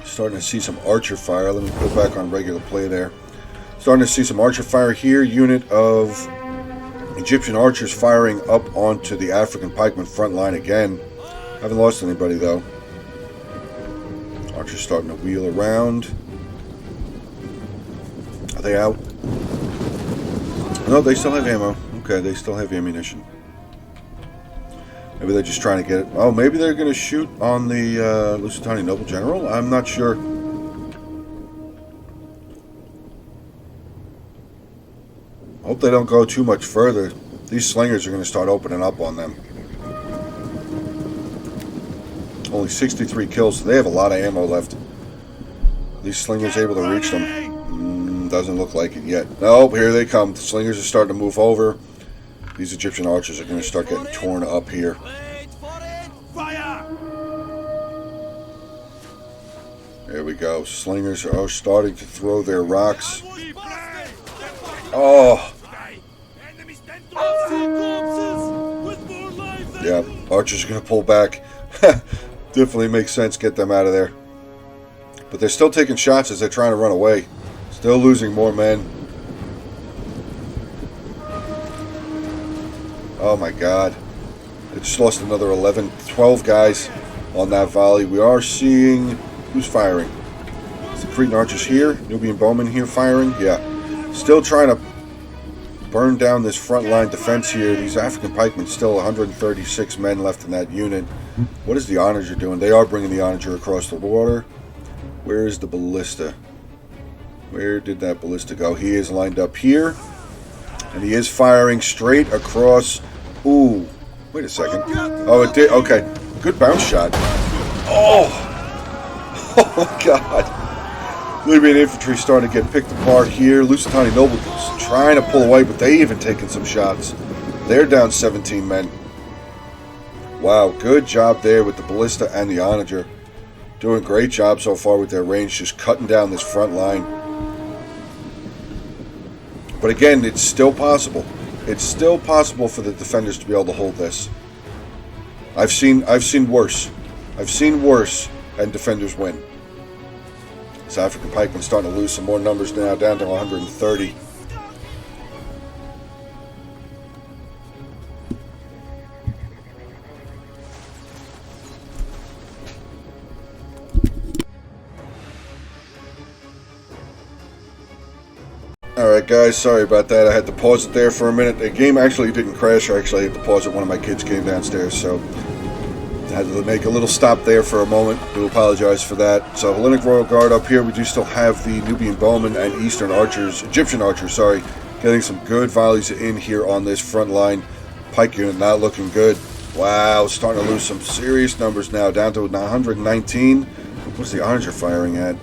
Starting to see some archer fire. Let me go back on regular play there. Starting to see some archer fire here. Unit of Egyptian archers firing up onto the African pikeman front line again. Haven't lost anybody though. Archers starting to wheel around. Are they out? No, they still have ammo. Okay, they still have ammunition. Maybe they're just trying to get it. Oh, maybe they're going to shoot on the Lusitani Noble General? I'm not sure. Hope they don't go too much further. These slingers are going to start opening up on them. Only 63 kills, so they have a lot of ammo left. Are these slingers able to reach them? Doesn't look like it yet. Nope, here they come. The slingers are starting to move over. These Egyptian archers are going to start getting torn up here. There we go. Slingers are starting to throw their rocks. Oh! Yeah, archers are going to pull back. Definitely makes sense. Get them out of there. But they're still taking shots as they're trying to run away. Still losing more men. Oh my god. They just lost another 12 guys on that volley. We are seeing... Who's firing? Is the Cretan archers here? Nubian bowmen here firing? Yeah. Still trying to burn down this front line defense here. These African pikemen, still 136 men left in that unit. What is the Onager doing? They are bringing the Onager across the water. Where is the ballista? Where did that ballista go? He is lined up here. And he is firing straight across. Ooh. Wait a second. Oh, it did. Okay. Good bounce shot. Oh! Oh my god. Libyan infantry starting to get picked apart here. Lusitani nobles trying to pull away, but they even taking some shots. They're down 17 men. Wow, good job there with the ballista and the Onager. Doing a great job so far with their range, just cutting down this front line. But again, it's still possible. It's still possible for the defenders to be able to hold this. I've seen worse. I've seen worse, and defenders win. This African pikemen starting to lose some more numbers now, down to 130. Alright guys, sorry about that. I had to pause it there for a minute. The game actually didn't crash. I actually had to pause it. One of my kids came downstairs, so I had to make a little stop there for a moment. I do apologize for that. So Hellenic Royal Guard up here. We do still have the Nubian bowmen and Eastern archers, Egyptian archers, sorry, getting some good volleys in here on this front line. Pike unit not looking good. Wow, starting to lose some serious numbers now, down to 119. What's the Onager firing at?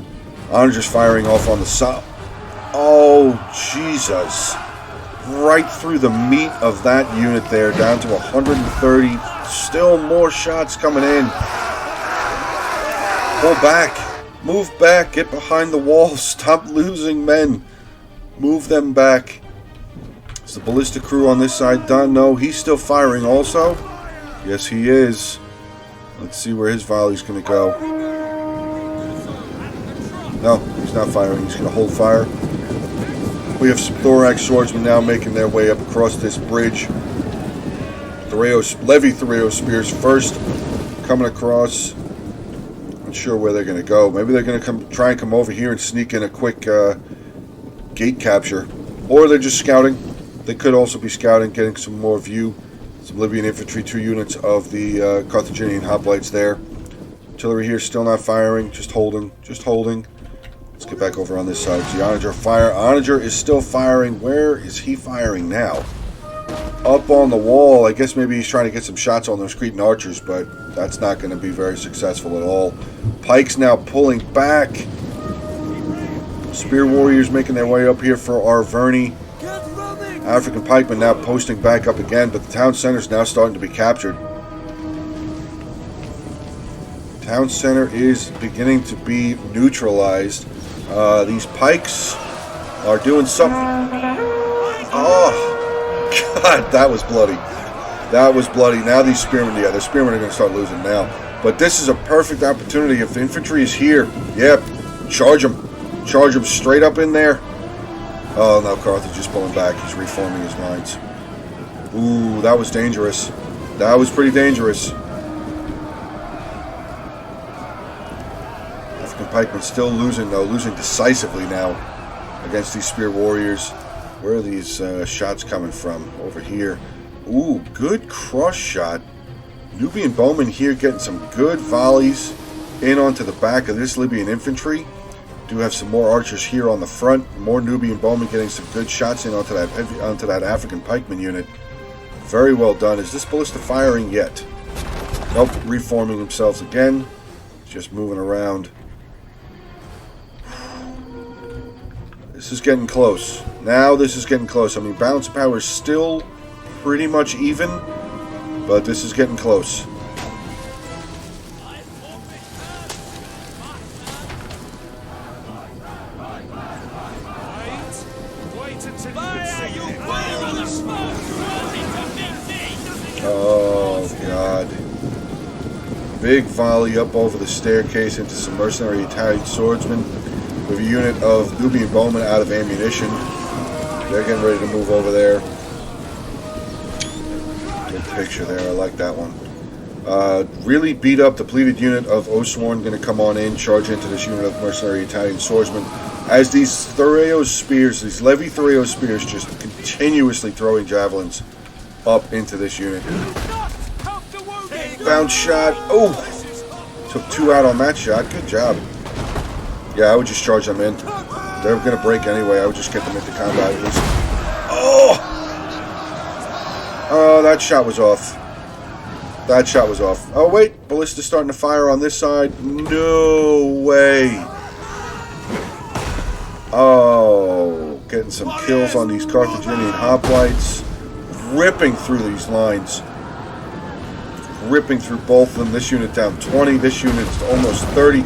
Onager's firing off on the side. Oh, Jesus. Right through the meat of that unit there, down to 130. Still more shots coming in. Pull back. Move back. Get behind the wall. Stop losing men. Move them back. Is the ballista crew on this side done? No, he's still firing also. Yes, he is. Let's see where his volley's going to go. No, he's not firing. He's going to hold fire. We have some thorax swordsmen now making their way up across this bridge. Levy Thoreo spears first, coming across. Not sure where they're going to go. Maybe they're going to try and come over here and sneak in a quick gate capture. Or they're just scouting. They could also be scouting, getting some more view. Some Libyan infantry, 2 units of the Carthaginian hoplites there. Artillery here still not firing, just holding, just holding. Let's get back over on this side. The Onager fire. Onager is still firing. Where is he firing now? Up on the wall. I guess maybe he's trying to get some shots on those Cretan archers, but that's not going to be very successful at all. Pikes now pulling back. Spear warriors making their way up here for Arverni. African pikemen now posting back up again, but the town center is now starting to be captured. Town center is beginning to be neutralized. These pikes are doing something. Oh, God, that was bloody. That was bloody. Now these spearmen, yeah, the spearmen are going to start losing now. But this is a perfect opportunity. If the infantry is here, yep, charge them. Charge them straight up in there. Oh, now Carthage is pulling back. He's reforming his lines. Ooh, that was dangerous. That was pretty dangerous. African pikemen still losing, though. Losing decisively now against these spear warriors. Where are these shots coming from? Over here. Ooh, good cross shot. Nubian bowmen here getting some good volleys in onto the back of this Libyan infantry. Do have some more archers here on the front. More Nubian bowmen getting some good shots in onto that African pikeman unit. Very well done. Is this ballista firing yet? Nope. Reforming themselves again. Just moving around. This is getting close. Now this is getting close. I mean, balance of power is still pretty much even, but this is getting close. Oh, God. Big volley up over the staircase into some mercenary Italian swordsmen with a unit of Nubian bowmen out of ammunition. They're getting ready to move over there. Good picture there. I like that one. Really beat up, depleted unit of Osworn going to come on in, charge into this unit of mercenary Italian swordsmen. As these Thureos spears, these Levi Thureos spears, just continuously throwing javelins up into this unit. Bounce shot. Oh! Took 2 out on that shot. Good job. Yeah, I would just charge them in. They're going to break anyway. I would just get them into combat at least. Oh! Oh, that shot was off. That shot was off. Oh, wait. Ballista's starting to fire on this side. No way. Oh, getting some kills on these Carthaginian hoplites. Ripping through these lines. Ripping through both of them. This unit down 20. This unit is almost 30.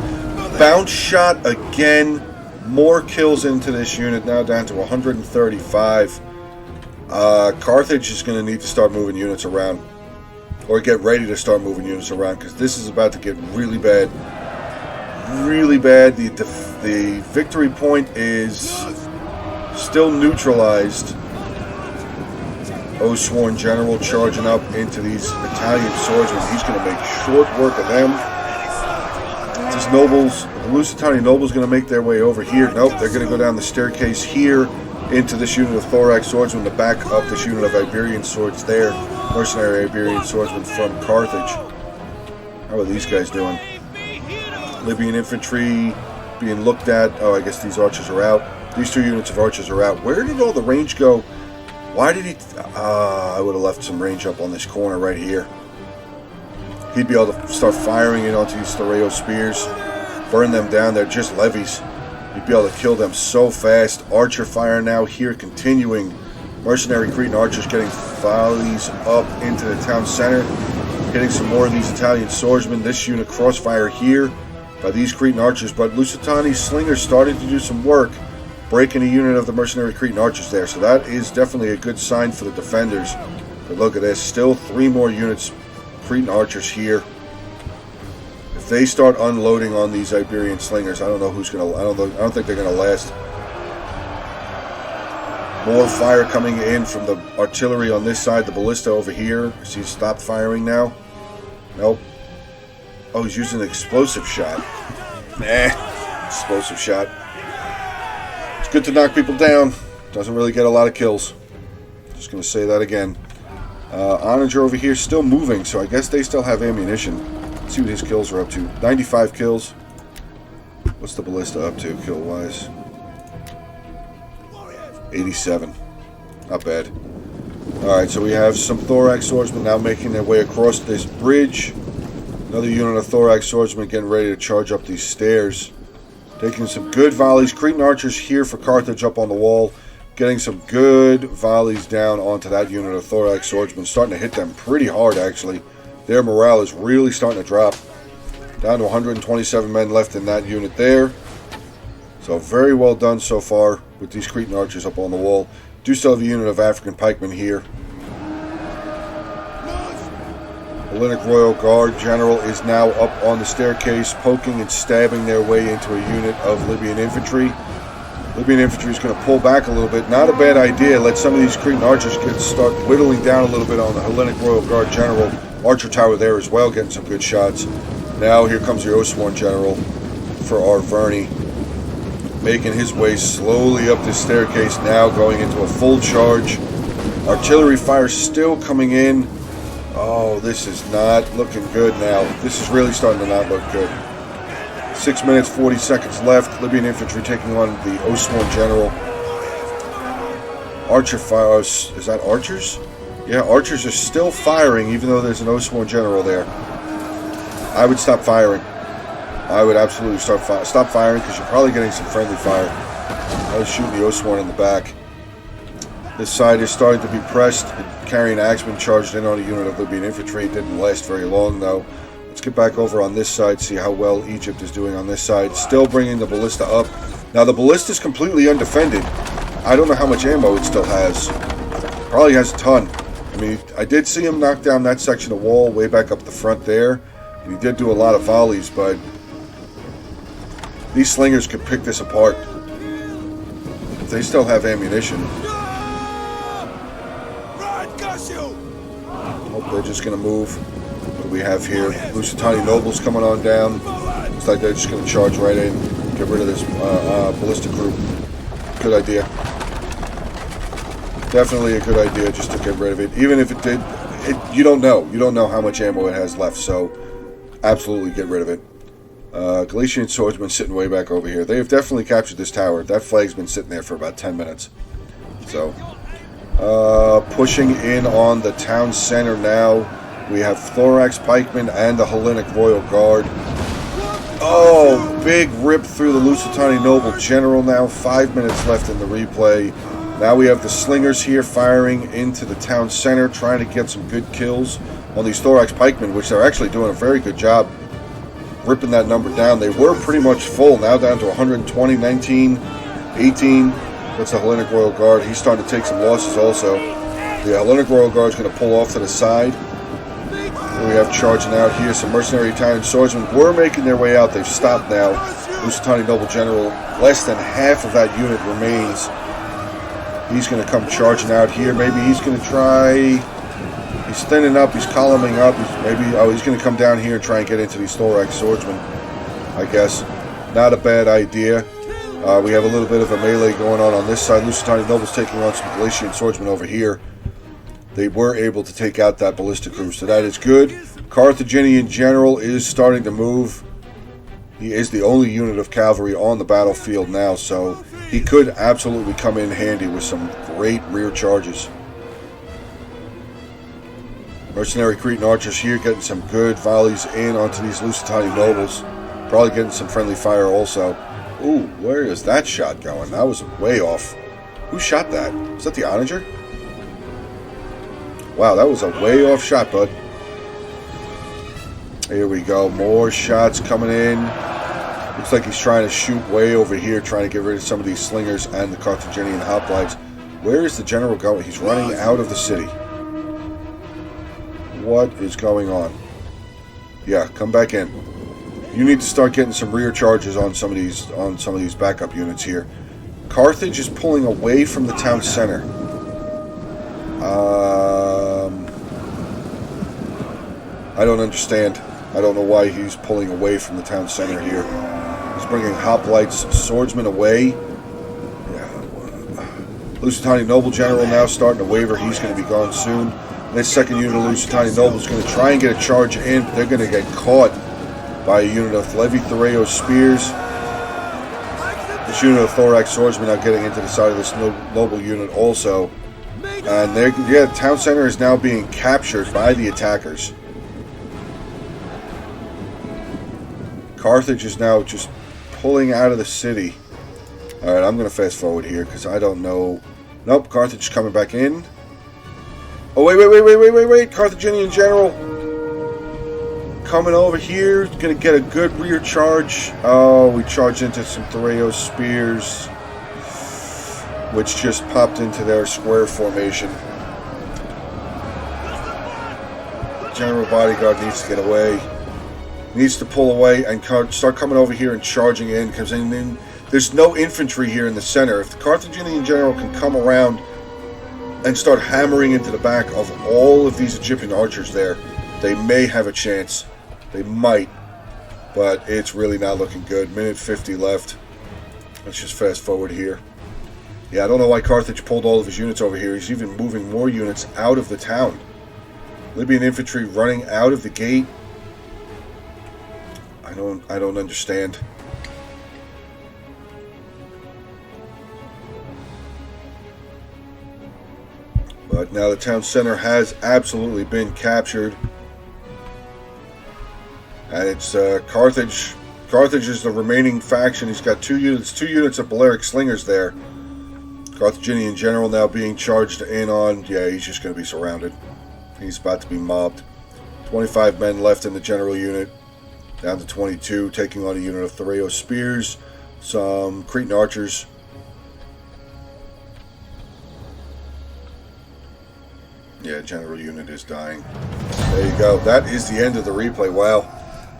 Bounce shot again. More kills into this unit. Now down to 135. Carthage is going to need to start moving units around. Or get ready to start moving units around. Because this is about to get really bad. Really bad. The victory point is still neutralized. Osworn general charging up into these Italian swordsmen. He's going to make short work of them. These nobles, the Lusitani nobles, going to make their way over here. Nope, they're going to go down the staircase here into this unit of thorax swordsmen to back up this unit of Iberian swords there. Mercenary Iberian swordsmen from Carthage. How are these guys doing? Libyan infantry being looked at. Oh, I guess these archers are out. These 2 units of archers are out. Where did all the range go? Why did he... I would have left some range up on this corner right here. He'd be able to start firing it onto these Thureo spears. Burn them down. They're just levies. He'd be able to kill them so fast. Archer fire now here continuing. Mercenary Cretan archers getting volleys up into the town center. Getting some more of these Italian swordsmen. This unit crossfire here by these Cretan archers. But Lusitani's slingers starting to do some work. Breaking a unit of the mercenary Cretan archers there. So that is definitely a good sign for the defenders. But look at this. Still 3 more units Cretan archers here. If they start unloading on these Iberian slingers, I don't know who's gonna. I don't think they're gonna last. More fire coming in from the artillery on this side. The ballista over here. See, stopped firing now. Nope. Oh, he's using an explosive shot. Explosive shot. It's good to knock people down. Doesn't really get a lot of kills. Just gonna say that again. Onager over here still moving, so I guess they still have ammunition. Let's see what his kills are up to. 95 kills. What's the ballista up to, kill-wise? 87. Not bad. Alright, so we have some thorax swordsmen now making their way across this bridge. Another unit of thorax swordsmen getting ready to charge up these stairs. Taking some good volleys. Cretan archers here for Carthage up on the wall. Getting some good volleys down onto that unit of thorax swordsmen. Starting to hit them pretty hard, actually. Their morale is really starting to drop. Down to 127 men left in that unit there. So very well done so far with these Cretan archers up on the wall. Do still have a unit of African pikemen here. Hellenic Royal Guard General is now up on the staircase, poking and stabbing their way into a unit of Libyan infantry. Libyan infantry is going to pull back a little bit. Not a bad idea. Let some of these Cretan archers start whittling down a little bit on the Hellenic Royal Guard General. Archer tower there as well, getting some good shots. Now here comes the Osworn General. for our Verney. Making his way slowly up this staircase now, going into a full charge. Artillery fire still coming in. Oh, this is not looking good now. This is really starting to not look good. 6 minutes, 40 seconds left. Libyan infantry taking on the Osman general. Archer fire. Is that archers? Yeah, archers are still firing even though there's an Osman general there. I would stop firing. I would absolutely stop firing because you're probably getting some friendly fire. I was shooting the Osman in the back. This side is starting to be pressed. Carrying axemen charged in on a unit of Libyan infantry. It didn't last very long though. Let's get back over on this side, see how well Egypt is doing on this side. Still bringing the ballista up. Now the ballista is completely undefended. I don't know how much ammo it still has. Probably has a ton. I mean, I did see him knock down that section of wall way back up the front there. And he did do a lot of volleys, but these slingers could pick this apart. If they still have ammunition. Oh, they're just going to move. What do we have here? Lusitani nobles coming on down. Looks like they're just going to charge right in. Get rid of this ballistic group. Good idea. Definitely a good idea just to get rid of it. Even if it did, you don't know. You don't know how much ammo it has left, so absolutely get rid of it. Galician swordsman sitting way back over here. They have definitely captured this tower. That flag's been sitting there for about 10 minutes. So, pushing in on the town center now. We have thorax pikemen and the Hellenic Royal Guard. Oh, big rip through the Lusitani noble general now. 5 minutes left in the replay. Now we have the slingers here firing into the town center, trying to get some good kills on these thorax pikemen, which they're actually doing a very good job ripping that number down. They were pretty much full, now down to 120, 19, 18. That's the Hellenic Royal Guard. He's starting to take some losses also. The Hellenic Royal Guard is going to pull off to the side. We have charging out here some mercenary Italian swordsmen were making their way out. They've stopped now. Lusitani noble general, less than half of that unit remains. He's going to come charging out here. Maybe he's going to try. He's thinning up. He's columning up. He's going to come down here and try and get into these thorax swordsmen. I guess not a bad idea. We have a little bit of a melee going on this side. Lusitani nobles taking on some Galician swordsmen over here. They were able to take out that ballistic crew, so that is good. Carthaginian general is starting to move. He is the only unit of cavalry on the battlefield now, so he could absolutely come in handy with some great rear charges. Mercenary Cretan archers here getting some good volleys in onto these Lusitani nobles. Probably getting some friendly fire also. Ooh, where is that shot going? That was way off. Who shot that? Was that the onager? Wow, that was a way off shot, bud. Here we go. More shots coming in. Looks like he's trying to shoot way over here, trying to get rid of some of these slingers and the Carthaginian hoplites. Where is the general going? He's running out of the city. What is going on? Yeah, come back in. You need to start getting some rear charges on some of these backup units here. Carthage is pulling away from the town center. I don't understand. I don't know why he's pulling away from the town center here. He's bringing hoplites, swordsmen away. Yeah. Lusitani noble general now starting to waver. He's going to be gone soon. This second unit of Lusitani noble is going to try and get a charge in, but they're going to get caught by a unit of Levi Thoreo spears. This unit of thorax swordsmen now getting into the side of this noble unit also. And town center is now being captured by the attackers. Carthage is now just pulling out of the city. Alright, I'm going to fast forward here because I don't know. Nope, Carthage is coming back in. Oh, wait. Carthaginian general coming over here. Going to get a good rear charge. Oh, we charged into some Thoreo spears, which just popped into their square formation. General bodyguard needs to get away. Needs to pull away and start coming over here and charging in, because there's no infantry here in the center. If the Carthaginian general can come around and start hammering into the back of all of these Egyptian archers there, they may have a chance. They might. but it's really not looking good. Minute 50 left. Let's just fast forward here. Yeah, I don't know why Carthage pulled all of his units over here. He's even moving more units out of the town. Libyan infantry running out of the gate. I don't understand. But now the town center has absolutely been captured. And it's Carthage. Carthage is the remaining faction. He's got two units of Balearic slingers there. Carthaginian general now being charged in on. Yeah, he's just going to be surrounded. He's about to be mobbed. 25 men left in the general unit. Down to 22, taking on a unit of Thoreo spears, some Cretan archers. Yeah, general unit is dying. There you go. That is the end of the replay. Wow.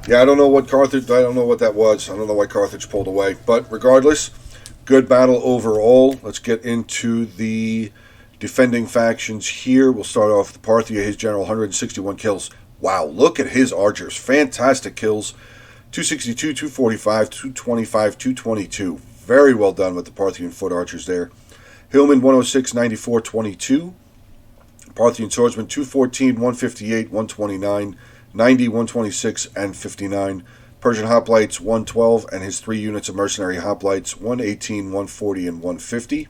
Yeah, I don't know what that was. I don't know why Carthage pulled away. But regardless, good battle overall. Let's get into the defending factions here. We'll start off with Parthia. His general, 161 kills. Wow, look at his archers. Fantastic kills. 262, 245, 225, 222. Very well done with the Parthian foot archers there. Hillman, 106, 94, 22. Parthian swordsman, 214, 158, 129, 90, 126, and 59. Persian hoplites, 112, and his 3 units of mercenary hoplites, 118, 140, and 150.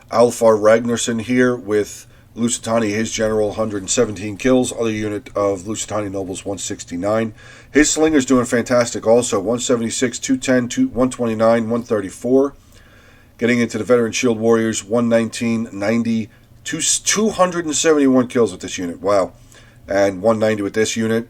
Alfar Ragnarsson here with Lusitani, his general, 117 kills. Other unit of Lusitani nobles, 169. His slinger's doing fantastic also. 176, 210, 129, 134. Getting into the veteran shield warriors, 119, 90, 271 kills with this unit. Wow. And 190 with this unit.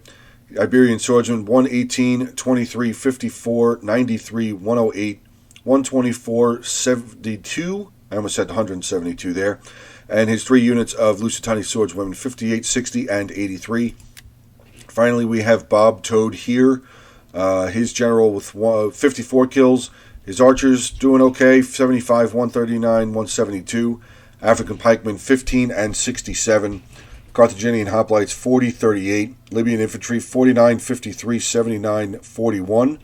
Iberian swordsman, 118, 23, 54, 93, 108, 124, 72. I almost said 172 there. And his 3 units of Lusitani swordswomen, 58, 60, and 83. Finally, we have Bob Toad here. His general with 54 kills. His archers doing okay, 75, 139, 172. African pikemen, 15 and 67. Carthaginian hoplites, 40, 38. Libyan infantry, 49, 53, 79, 41.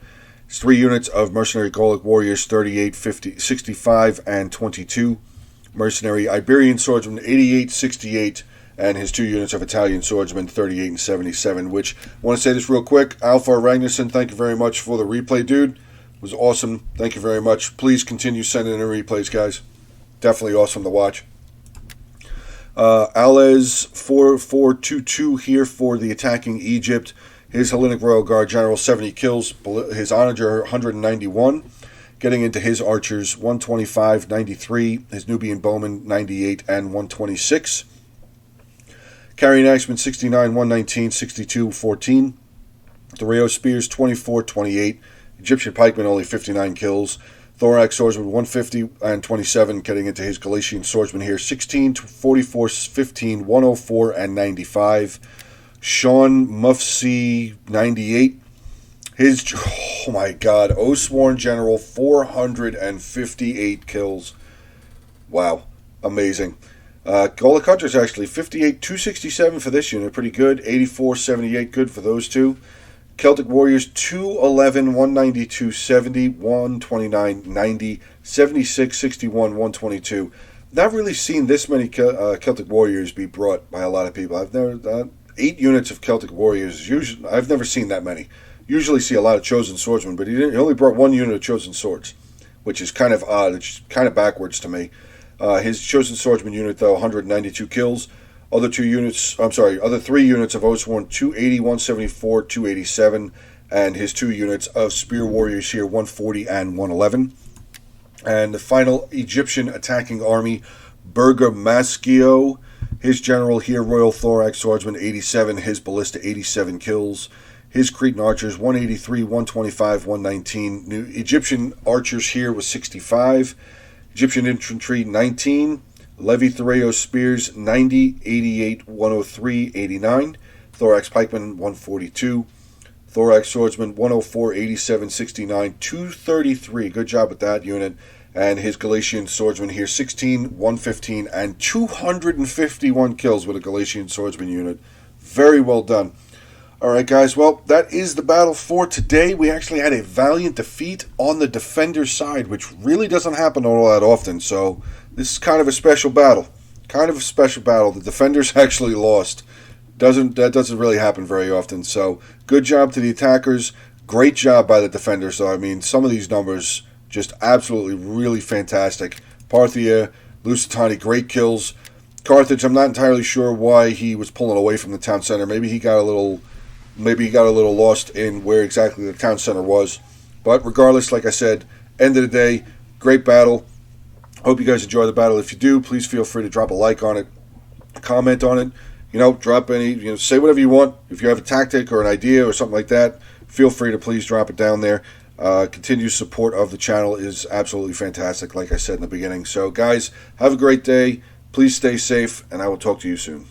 His 3 units of mercenary Gallic warriors, 38, 50, 65, and 22. Mercenary Iberian swordsman, 88, 68, and his 2 units of Italian swordsmen, 38 and 77, which, I want to say this real quick, Alfar Ragnarsson, thank you very much for the replay, dude. It was awesome. Thank you very much. Please continue sending in replays, guys. Definitely awesome to watch. Alez 4422 here for the attacking Egypt. His Hellenic Royal Guard General, 70 kills. His Onager, 191. Getting into his archers, 125, 93. His Nubian Bowmen, 98 and 126. Carrying Axemen, 69, 119, 62, 14. Thoreo Spears, 24, 28. Egyptian Pikemen, only 59 kills. Thorax Swordsman, 150 and 27. Getting into his Galatian Swordsman here, 16, 44, 15, 104, and 95. Sean Mufsey, 98. His, oh my God, Oathsworn General, 458 kills. Wow, amazing. Gallic Hunters, actually, 58, 267 for this unit, pretty good. 84, 78, good for those 2. Celtic Warriors, 211, 192, 70, 129, 90, 76, 61, 122. Not really seen this many Celtic Warriors be brought by a lot of people. I've never 8 units of Celtic Warriors. Usually, I've never seen that many. Usually see a lot of Chosen Swordsmen, but he only brought 1 unit of Chosen Swords, which is kind of odd. It's kind of backwards to me. His Chosen Swordsman unit, though, 192 kills. Other 3 units of Oathsworn, 280, 174, 287, and his 2 units of Spear Warriors here, 140 and 111. And the final Egyptian attacking army, Bergamaskio. His general here, Royal Thorax Swordsman, 87. His ballista, 87 kills. His Cretan archers, 183, 125, 119. New Egyptian archers here was 65. Egyptian infantry, 19. Levi Thoreo spears, 90, 88, 103, 89. Thorax pikemen, 142. Thorax swordsman, 104, 87, 69, 233. Good job with that unit. And his Galatian swordsman here, 16, 115, and 251 kills with a Galatian swordsman unit. Very well done. Alright guys, well, that is the battle for today. We actually had a valiant defeat on the defender's side, which really doesn't happen all that often, so this is kind of a special battle. Kind of a special battle. The defenders actually lost. That doesn't really happen very often, so good job to the attackers. Great job by the defenders, though. I mean, some of these numbers just absolutely really fantastic. Parthian, Lusitani, great kills. Carthage, I'm not entirely sure why he was pulling away from the town center. Maybe he got a little lost in where exactly the town center was. But regardless, like I said, end of the day, great battle. Hope you guys enjoy the battle. If you do, please feel free to drop a like on it, comment on it. Drop any, say whatever you want. If you have a tactic or an idea or something like that, feel free to please drop it down there. Continued support of the channel is absolutely fantastic, like I said in the beginning. So, guys, have a great day. Please stay safe, and I will talk to you soon.